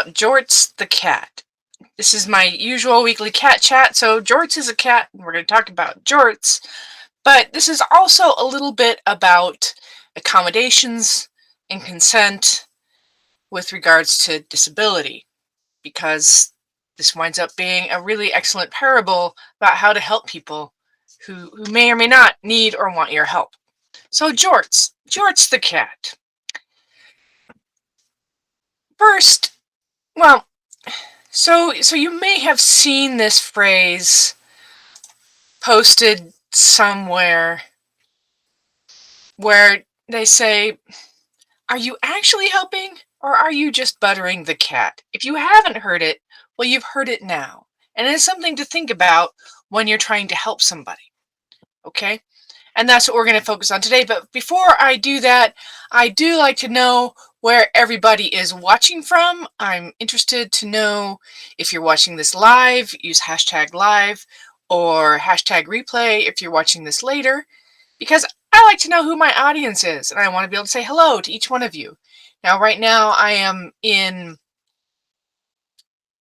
about Jorts the cat. This is my usual weekly cat chat, so Jorts is a cat, and we're going to talk about Jorts. But this is also a little bit about accommodations and consent with regards to disability, because this winds up being a really excellent parable about how to help people who may or may not need or want your help. So Jorts the cat. First, well, so you may have seen this phrase posted somewhere where they say, "Are you actually helping or are you just buttering the cat?" If you haven't heard it, well, you've heard it now. And it's something to think about when you're trying to help somebody. Okay? And that's what we're going to focus on today. But before I do that, I do like to know where everybody is watching from. I'm interested to know if you're watching this live, use hashtag live or hashtag replay if you're watching this later, because I like to know who my audience is and I want to be able to say hello to each one of you. Now, right now I am in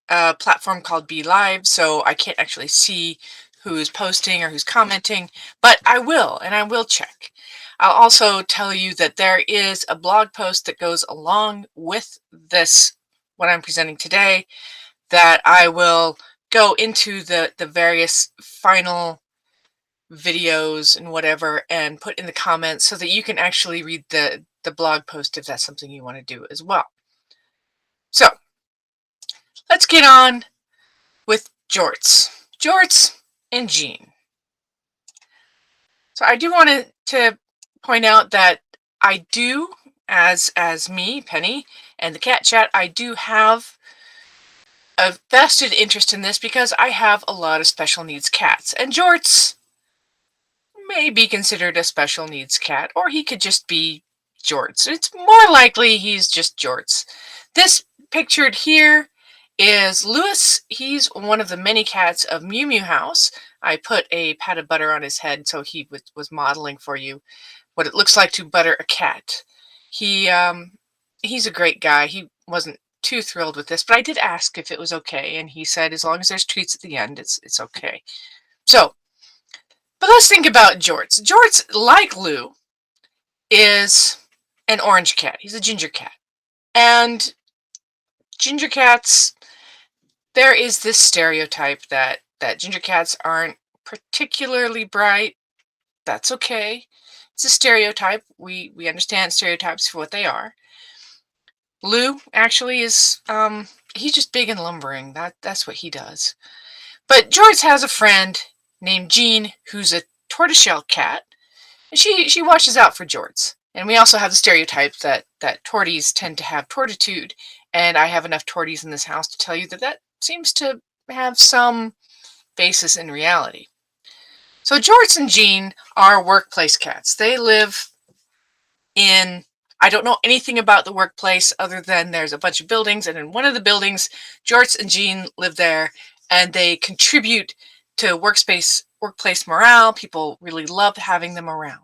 a platform called Be Live, so I can't actually see who's posting or who's commenting, but I will, and I will check. I'll also tell you that there is a blog post that goes along with this, what I'm presenting today, that I will go into the various final videos and whatever and put in the comments so that you can actually read the blog post if that's something you want to do as well. So let's get on with Jorts. Jorts and Jean. So I do want to point out that I do, as me, Penny, and the cat chat, I do have a vested interest in this because I have a lot of special needs cats. And Jorts may be considered a special needs cat, or he could just be Jorts. It's more likely he's just Jorts. This pictured here is Lewis. He's one of the many cats of Mew Mew House. I put a pat of butter on his head so he was modeling for you what it looks like to butter a cat. He's a great guy. He wasn't too thrilled with this, but I did ask if it was okay, and he said as long as there's treats at the end, it's okay. So, but let's think about Jorts. Jorts, like Lou, is an orange cat. He's a ginger cat. And ginger cats, there is this stereotype that ginger cats aren't particularly bright. That's okay. It's a stereotype. We understand stereotypes for what they are. Lou actually is he's just big and lumbering. That's what he does. But Jorts has a friend named Jean who's a tortoiseshell cat. And she watches out for Jorts. And we also have the stereotype that torties tend to have tortitude, and I have enough torties in this house to tell you that seems to have some basis in reality. So Jorts and Jean are workplace cats. They live in, I don't know anything about the workplace other than there's a bunch of buildings, and in one of the buildings, Jorts and Jean live there, and they contribute to workplace morale. People really love having them around.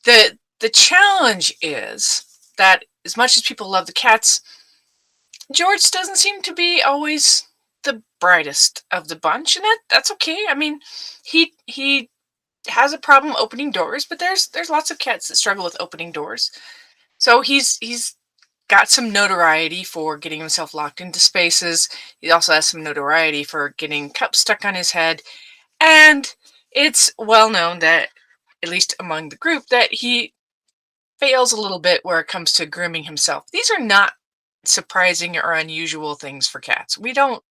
The challenge is that as much as people love the cats, Jorts doesn't seem to be always the brightest of the bunch, and that's okay. I mean, he has a problem opening doors, but there's lots of cats that struggle with opening doors. So he's got some notoriety for getting himself locked into spaces. He also has some notoriety for getting cups stuck on his head, and it's well known that, at least among the group, that he fails a little bit where it comes to grooming himself. These are not surprising or unusual things for cats. We don't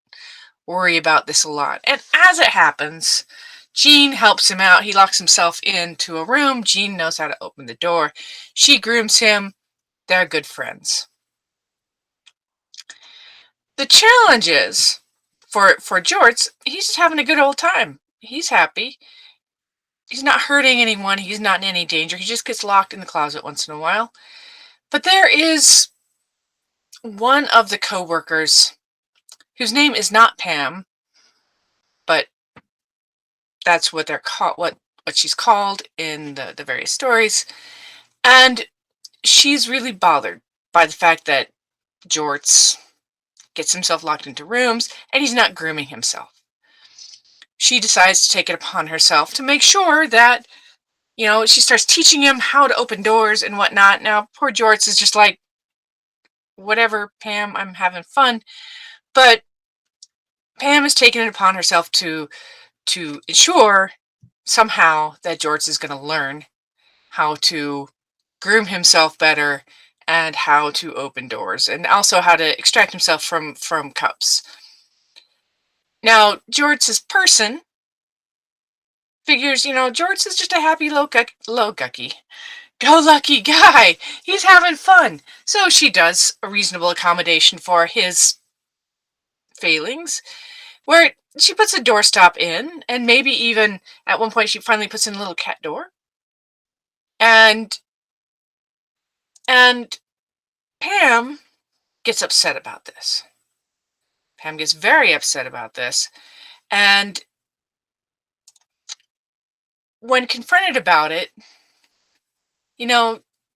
worry about this a lot. And as it happens, Jean helps him out. He locks himself into a room. Jean knows how to open the door. She grooms him. They're good friends. The challenge is, for Jorts, he's just having a good old time. He's happy. He's not hurting anyone. He's not in any danger. He just gets locked in the closet once in a while. But there is one of the co-workers whose name is not Pam, but that's what they're called, what she's called in the various stories. And she's really bothered by the fact that Jorts gets himself locked into rooms, and he's not grooming himself. She decides to take it upon herself to make sure that, she starts teaching him how to open doors and whatnot. Now, poor Jorts is just like, whatever, Pam, I'm having fun. But Pam has taken it upon herself to ensure somehow that Jorts is going to learn how to groom himself better and how to open doors and also how to extract himself from cups. Now, Jorts' person figures, Jorts is just a happy go lucky guy. He's having fun. So she does a reasonable accommodation for his failings, where she puts a doorstop in, and maybe even at one point she finally puts in a little cat door. And and Pam gets upset about this. Pam gets very upset about this. And when confronted about it,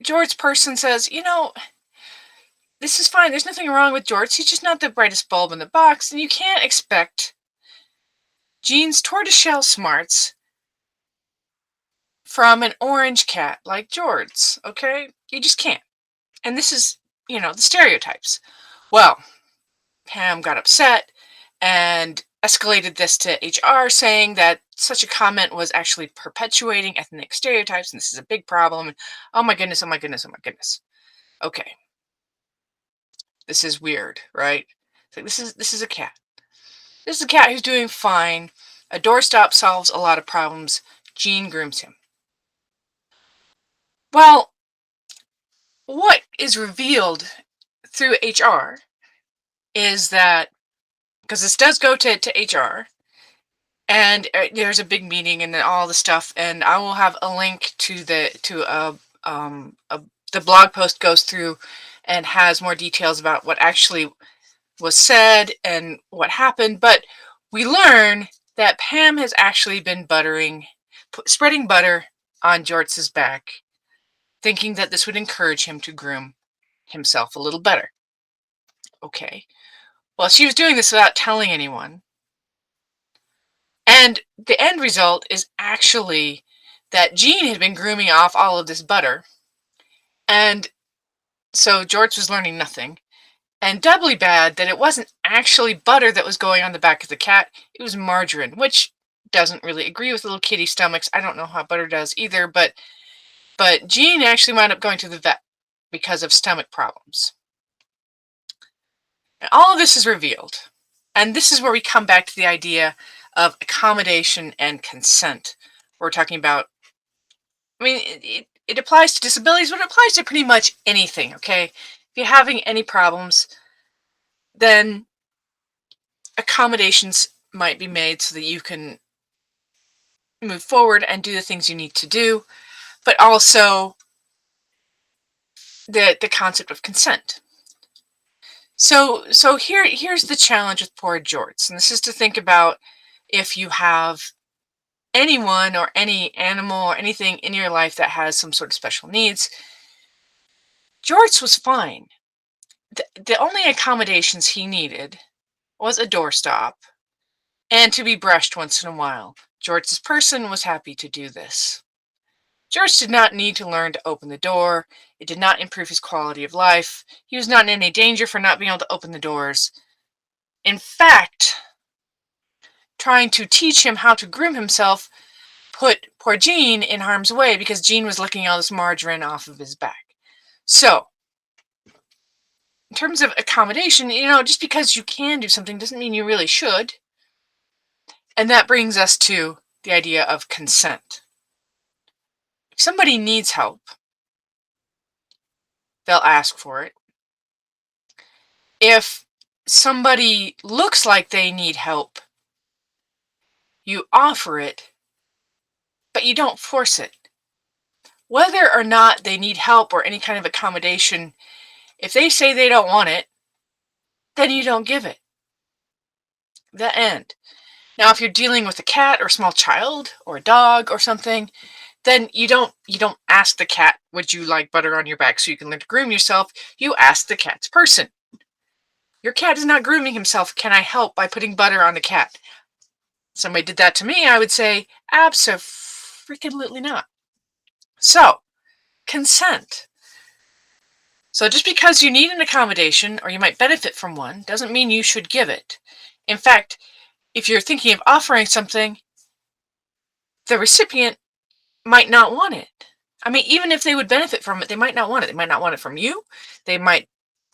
George's person says, this is fine. There's nothing wrong with George. He's just not the brightest bulb in the box. And you can't expect Jean's tortoiseshell smarts from an orange cat like George. Okay? You just can't. And this is, the stereotypes. Well, Pam got upset and escalated this to HR, saying that such a comment was actually perpetuating ethnic stereotypes, and this is a big problem. And oh my goodness, oh my goodness, oh my goodness. Okay, this is weird, right? It's like, this is a cat. This is a cat who's doing fine. A doorstop solves a lot of problems. Jean grooms him. Well, what is revealed through HR is that, because this does go to HR, and there's a big meeting and all the stuff, and I will have a link to the blog post goes through and has more details about what actually was said and what happened. But we learn that Pam has actually been spreading butter on Jorts's back, thinking that this would encourage him to groom himself a little better. Okay. Well, she was doing this without telling anyone. And the end result is actually that Jean had been grooming off all of this butter. And so George was learning nothing. And doubly bad that it wasn't actually butter that was going on the back of the cat. It was margarine, which doesn't really agree with little kitty stomachs. I don't know how butter does either, but Jean actually wound up going to the vet because of stomach problems. And all of this is revealed. And this is where we come back to the idea of accommodation and consent. We're talking about, it applies to disabilities, but it applies to pretty much anything, okay? If you're having any problems, then accommodations might be made so that you can move forward and do the things you need to do, but also the concept of consent. So here's the challenge with poor Jorts, and this is to think about if you have anyone or any animal or anything in your life that has some sort of special needs. Jorts was fine. The only accommodations he needed was a doorstop and to be brushed once in a while. Jorts' person was happy to do this. George did not need to learn to open the door. It did not improve his quality of life. He was not in any danger for not being able to open the doors. In fact, trying to teach him how to groom himself put poor Jean in harm's way because Jean was licking all this margarine off of his back. So, in terms of accommodation, just because you can do something doesn't mean you really should. And that brings us to the idea of consent. If somebody needs help, they'll ask for it. If somebody looks like they need help, you offer it, but you don't force it. Whether or not they need help or any kind of accommodation, if they say they don't want it, then you don't give it. The end. Now, if you're dealing with a cat or a small child or a dog or something, then you don't ask the cat, would you like butter on your back so you can learn to groom yourself? You ask the cat's person. Your cat is not grooming himself. Can I help by putting butter on the cat? Somebody did that to me, I would say, absolutely not. So, consent. So just because you need an accommodation or you might benefit from one doesn't mean you should give it. In fact, if you're thinking of offering something, the recipient might not want it. I mean, even if they would benefit from it, they might not want it. They might not want it from you. They might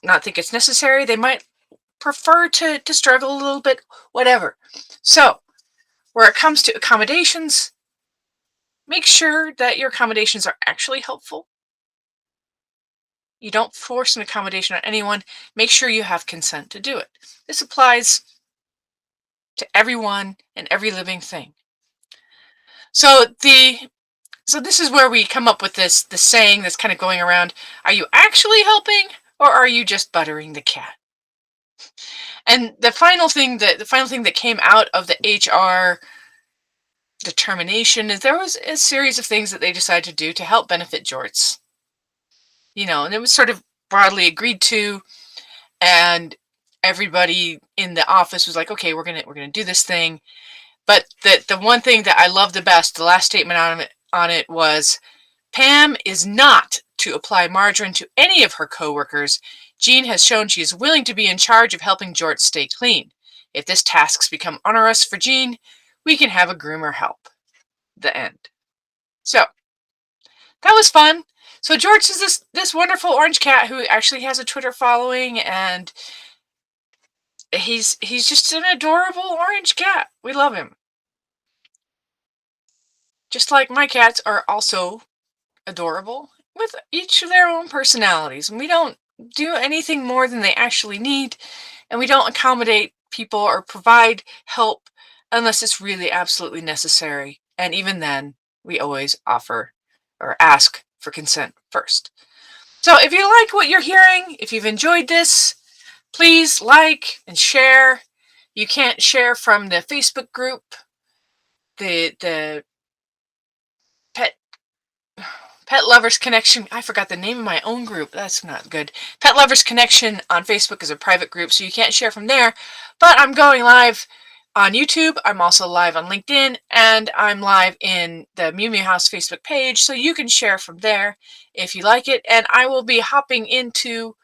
not think it's necessary. They might prefer to struggle a little bit, whatever. So, where it comes to accommodations, make sure that your accommodations are actually helpful. You don't force an accommodation on anyone. Make sure you have consent to do it. This applies to everyone and every living thing. So this is where we come up with the saying that's kind of going around, are you actually helping or are you just buttering the cat? And the final thing that came out of the HR determination is there was a series of things that they decided to do to help benefit jorts. And it was sort of broadly agreed to, and everybody in the office was like, okay, we're gonna do this thing. But the one thing that I love the best, the last statement on it was, Pam is not to apply margarine to any of her coworkers. Jean has shown she is willing to be in charge of helping jorts stay clean. If this task's become onerous for Jean, we can have a groomer help. The end. So that was fun. So Jorts is this wonderful orange cat who actually has a Twitter following, and he's just an adorable orange cat. We love him. Just like my cats are also adorable with each of their own personalities. And we don't do anything more than they actually need, and we don't accommodate people or provide help unless it's really absolutely necessary. And even then, we always offer or ask for consent first. So if you like what you're hearing, if you've enjoyed this, please like and share. You can't share from the Facebook group, the pet Pet Lovers Connection. I forgot the name of my own group. That's not good. Pet Lovers Connection on Facebook is a private group, so you can't share from there. But I'm going live on YouTube. I'm also live on LinkedIn, and I'm live in the Mew Mew House Facebook page, so you can share from there if you like it. And I will be hopping into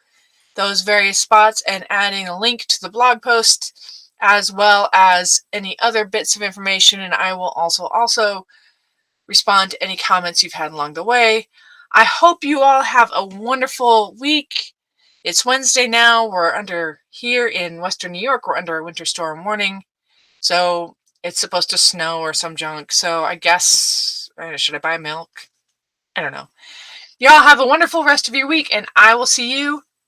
those various spots and adding a link to the blog post as well as any other bits of information, and I will also respond to any comments you've had along the way. I hope you all have a wonderful week. It's Wednesday now. Here in Western New York, we're under a winter storm warning. So it's supposed to snow or some junk. So I guess, should I buy milk? I don't know. Y'all have a wonderful rest of your week, and I will see you